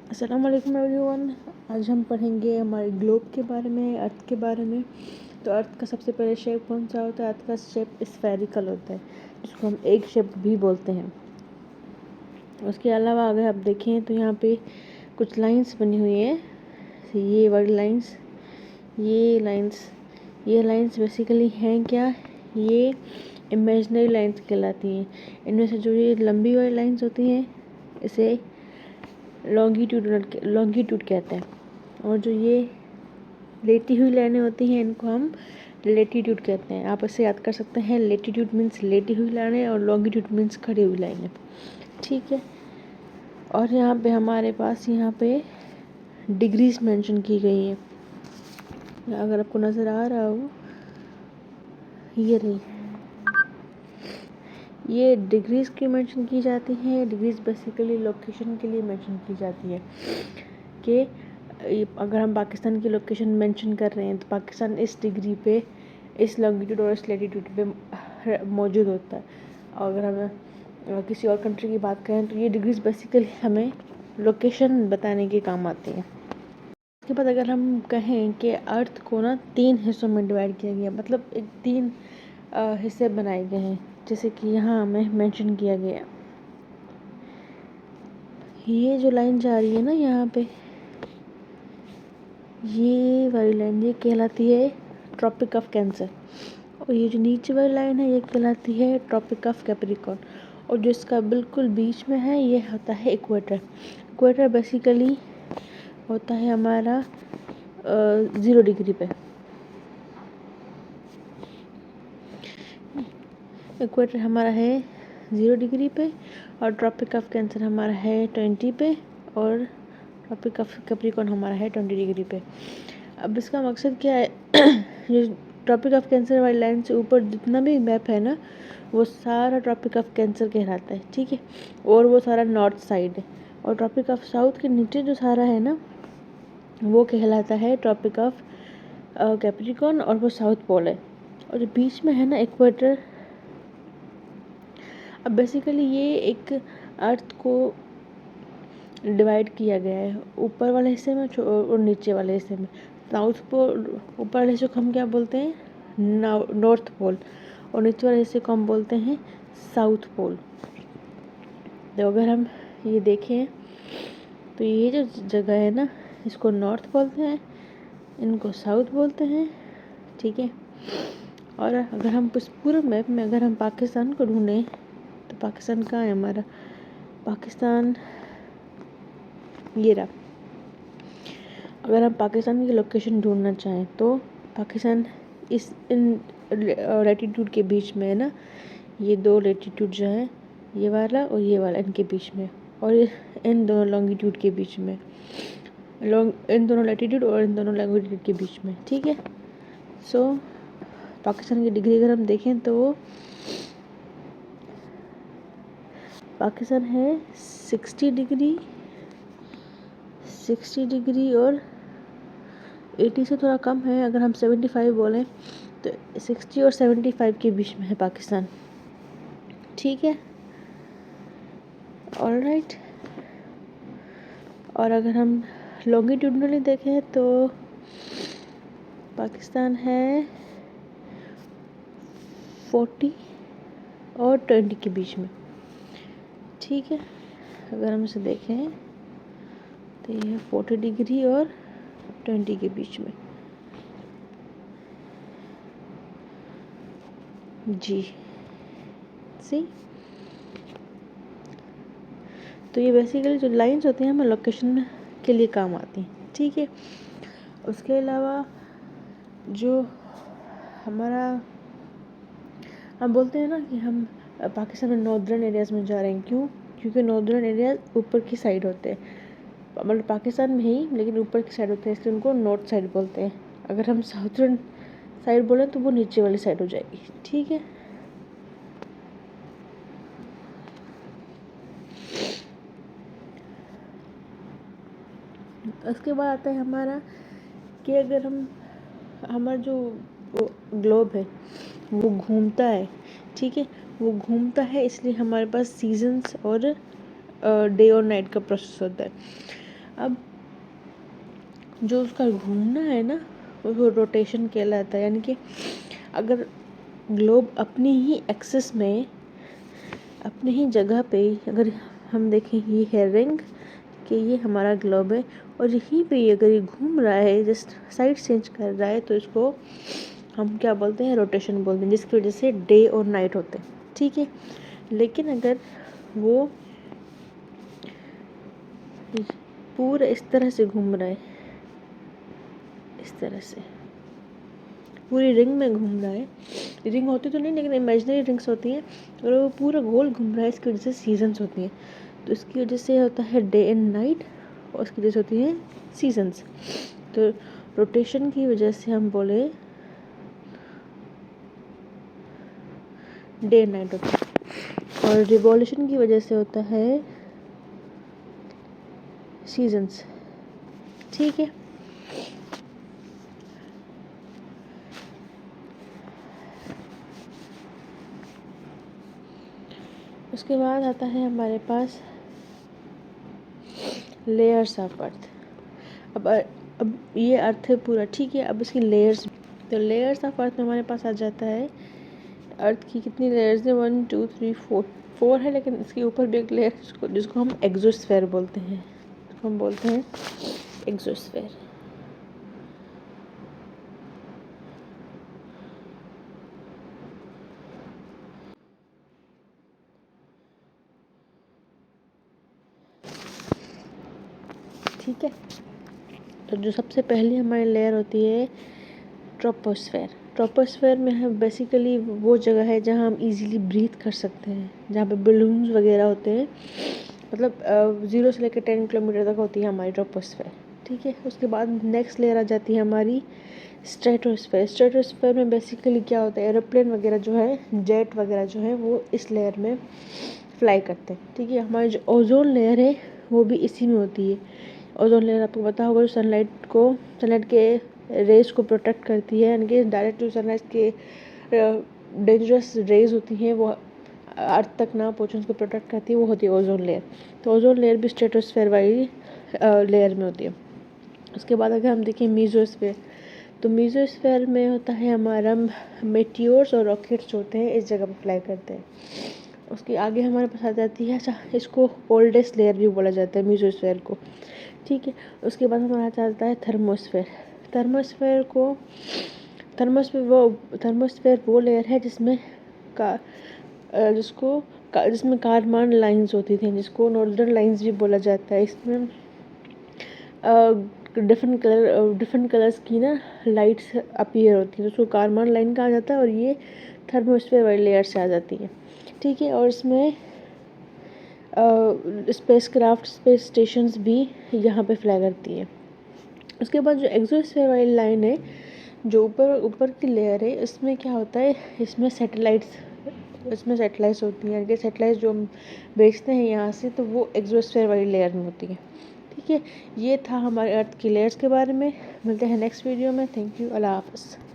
अस्सलाम वालेकुम एवरीवन। आज हम पढ़ेंगे हमारे ग्लोब के बारे में, अर्थ के बारे में। तो अर्थ का सबसे पहले शेप कौन सा होता है? अर्थ का शेप स्फेरिकल होता है, जिसको हम एग शेप भी बोलते हैं। उसके अलावा अगर आप देखें तो यहाँ पे कुछ लाइंस बनी हुई है। ये वाली लाइंस, ये लाइंस बेसिकली हैं क्या? ये इमेजिनरी लाइंस कहलाती हैं। इनमें से जो ये लंबी वाली लाइंस होती हैं इसे लॉन्गिट्यूड कहते हैं, और जो ये लेटी हुई लाइनें होती हैं इनको हम लेटीट्यूड कहते हैं। आप इसे याद कर सकते हैं। लेटीट्यूड मीन्स लेटी हुई लाइनें और लॉन्गिट्यूड मीन्स खड़ी हुई लाइनें। ठीक है। और यहाँ पे हमारे पास यहाँ पे डिग्रीज मेंशन की गई है। अगर आपको नज़र आ रहा हो, ये रही। ये डिग्रीज क्यों मेंशन की जाती है? डिग्रीज बेसिकली लोकेशन के लिए मेंशन की जाती है कि अगर हम पाकिस्तान की लोकेशन मेंशन कर रहे हैं तो पाकिस्तान इस डिग्री पे, इस लॉन्गिट्यूड और इस लैटिट्यूड पे मौजूद होता है। और अगर हम किसी और कंट्री की बात करें तो ये डिग्रीज बेसिकली हमें लोकेशन बताने के काम आती हैं। उसके बाद अगर हम कहें कि अर्थ को ना 3 हिस्सों में डिवाइड किया गया, मतलब 3 हिस्से बनाए गए हैं, जैसे कि यहाँ हमें मेंशन किया गया। ये जो लाइन जा रही है ना यहाँ पे, ये वाली लाइन ये कहलाती है ट्रॉपिक ऑफ कैंसर, और ये जो नीचे वाली लाइन है ये कहलाती है ट्रॉपिक ऑफ कैप्रिकॉर्न, और जो इसका बिल्कुल बीच में है ये होता है इक्वेटर। इक्वेटर बेसिकली होता है हमारा 0 डिग्री पे। इक्वेटर हमारा है 0 डिग्री पे, और ट्रॉपिक ऑफ कैंसर हमारा है 20 पे, और ट्रॉपिक ऑफ कैप्रिकॉर्न हमारा है 20 डिग्री पे। अब इसका मकसद क्या है? जो ट्रॉपिक ऑफ कैंसर वाली लाइन से ऊपर जितना भी मैप है ना, वो सारा ट्रॉपिक ऑफ कैंसर कहलाता है। ठीक है। और वो सारा नॉर्थ साइड है। और ट्रॉपिक ऑफ साउथ के नीचे जो सारा है ना, वो कहलाता है ट्रॉपिक ऑफ कैप्रिकॉर्न, और वो साउथ पोल है। और जो बीच में है ना इक्वेटर, अब बेसिकली ये एक अर्थ को डिवाइड किया गया है ऊपर वाले हिस्से में और नीचे वाले हिस्से में। साउथ पोल, ऊपर वाले हिस्से को हम क्या बोलते हैं? नॉर्थ पोल, और नीचे वाले हिस्से को हम बोलते हैं साउथ पोल। तो अगर हम ये देखें तो ये जो जगह है ना, इसको नॉर्थ बोलते हैं, इनको साउथ बोलते हैं। ठीक है। और अगर हम इस पूरे मैप में अगर हम पाकिस्तान को ढूंढें तो पाकिस्तान कहाँ है हमारा? पाकिस्तान ये रहा। अगर हम पाकिस्तान की लोकेशन ढूंढना चाहें तो पाकिस्तान इन लैटिट्यूड के बीच में है ना। ये 2 लैटिट्यूड जो है, ये वाला और ये वाला, इनके बीच में, और इन दोनों लॉन्गिट्यूड के बीच में, इन दोनों लैटिट्यूड और इन दोनों लॉन्गिट्यूड के बीच में। ठीक है। सो पाकिस्तान की डिग्री अगर हम देखें तो पाकिस्तान है 60 डिग्री और 80 से थोड़ा कम है। अगर हम 75 बोलें तो 60 और 75 के बीच में है पाकिस्तान। ठीक है। ऑलराइट। और अगर हम लॉन्गिट्यूडनली देखें तो पाकिस्तान है 40 और 20 के बीच में। ठीक है। अगर हम इसे देखें तो ये 40 डिग्री और 20 के बीच में। जी सी। तो ये बेसिकली जो लाइंस होती हैं हमें लोकेशन के लिए काम आती हैं। ठीक है। उसके अलावा जो हमारा, हम बोलते हैं ना कि हम पाकिस्तान में नॉर्दर्न एरियाज़ में जा रहे हैं। क्यों? क्योंकि नॉर्दर्न एरियाज ऊपर की साइड होते हैं, मतलब पाकिस्तान में ही, लेकिन ऊपर की साइड होते हैं, इसलिए उनको नॉर्थ साइड बोलते हैं। अगर हम साउथर्न साइड बोलें तो वो नीचे वाली साइड हो जाएगी। ठीक है। उसके बाद आता है हमारा कि अगर हमारा जो ग्लोब है वो घूमता है। ठीक है। वो घूमता है इसलिए हमारे पास सीजन्स और डे और नाइट का प्रोसेस होता है। अब जो उसका घूमना है ना, वो रोटेशन कहलाता है। यानी कि अगर ग्लोब अपनी ही एक्सिस में, अपनी ही जगह पे अगर हम देखें, ये है रिंग कि ये हमारा ग्लोब है, और यहीं पे ये अगर ये घूम रहा है, जस्ट साइड चेंज कर रहा है, तो इसको हम क्या बोलते हैं, रोटेशन बोलते हैं, जिसकी वजह से डे और नाइट होते हैं। ठीक है, लेकिन अगर वो पूरा इस तरह से घूम रहा है, इस तरह से पूरी रिंग में घूम रहा है, रिंग होती तो नहीं लेकिन इमेजिनरी रिंग्स होती हैं, और वो पूरा गोल घूम रहा है, इसकी वजह से सीजन्स होती हैं। तो इसकी वजह से होता है डे एंड नाइट, और इसकी वजह से होती हैं सीजन्स। तो रोटेशन की वजह से हम बोले डे एंड नाइट होता है, और रिवॉल्यूशन की वजह से होता है सीजन्स। ठीक है, उसके बाद आता है हमारे पास लेयर्स ऑफ अर्थ। अब ये अर्थ है पूरा, ठीक है। अब इसकी लेयर्स, तो लेयर्स ऑफ अर्थ में हमारे पास आ जाता है अर्थ की कितनी लेयर्स है, 1 2 3 4 है, लेकिन इसके ऊपर भी एक लेयर जिसको हम एक्सोस्फेयर बोलते हैं, जिसको हम बोलते हैं एक्सोस्फेयर। ठीक है, तो जो सबसे पहली हमारी लेयर होती है ट्रोपोस्फेयर। ट्रोपोस्फेयर में हम बेसिकली वो जगह है जहाँ हम इजीली ब्रीथ कर सकते हैं, जहाँ पे बलून्स वगैरह होते हैं, मतलब 0 से लेकर 10 किलोमीटर तक होती है हमारी ट्रोपोस्फेयर। ठीक है, उसके बाद नेक्स्ट लेयर आ जाती है हमारी स्ट्रेटोस्फेयर। स्ट्रेटोस्फेयर में बेसिकली क्या होता है, एरोप्लेन वगैरह जो है, जेट वगैरह जो है, वो इस लेयर में फ्लाई करते हैं। ठीक है, हमारी जो ओजोन लेयर है वो भी इसी में होती है। ओजोन लेयर आपको पता होगा, जो सनलाइट के रेज को प्रोटेक्ट करती है, यानी कि डायरेक्ट जो सनलाइट के डेंजरस रेज होती हैं वो अर्थ तक ना पहुँचे, उसको प्रोटेक्ट करती है, वो होती है ओजोन लेयर। तो ओजोन लेयर भी स्ट्रेटोस्फेयर वाली लेयर में होती है। उसके बाद अगर हम देखें मीजोस्फेयर, तो मीजोस्फेयर में होता है हमारा मेटियोर्स और रॉकेट्स होते हैं, इस जगह पर फ्लाई करते हैं। उसके आगे हमारे पास आ जाती है, अच्छा इसको ओल्डेस्ट लेयर भी बोला जाता है मीजोस्फेयर को। ठीक है, उसके बाद हमारा चलता है थर्मोस्फेयर। थर्मोस्फेयर वो लेयर है जिसमें जिसमें कारमान लाइंस होती थी, जिसको नॉर्दर्न लाइंस भी बोला जाता है। इसमें डिफरेंट कलर्स की ना लाइट्स अपीयर होती हैं, तो उसको कारमान लाइन कहा जाता है, और ये थर्मोस्फेयर वाली लेयर से आ जाती है। ठीक है, और इसमें स्पेस स्टेशंस भी यहाँ पे फ्लाई करती है। उसके बाद जो एक्सोस्फेयर वाली लाइन है, जो ऊपर की लेयर है, इसमें क्या होता है, इसमें सैटेलाइट्स होती हैं, कि सैटेलाइट्स जो हम भेजते हैं यहाँ से, तो वो एक्सोस्फेयर वाली लेयर में होती है। ठीक है, ये था हमारे अर्थ की लेयर्स के बारे में। मिलते हैं नेक्स्ट वीडियो में। थैंक यू, अल्लाह हाफ़िज़।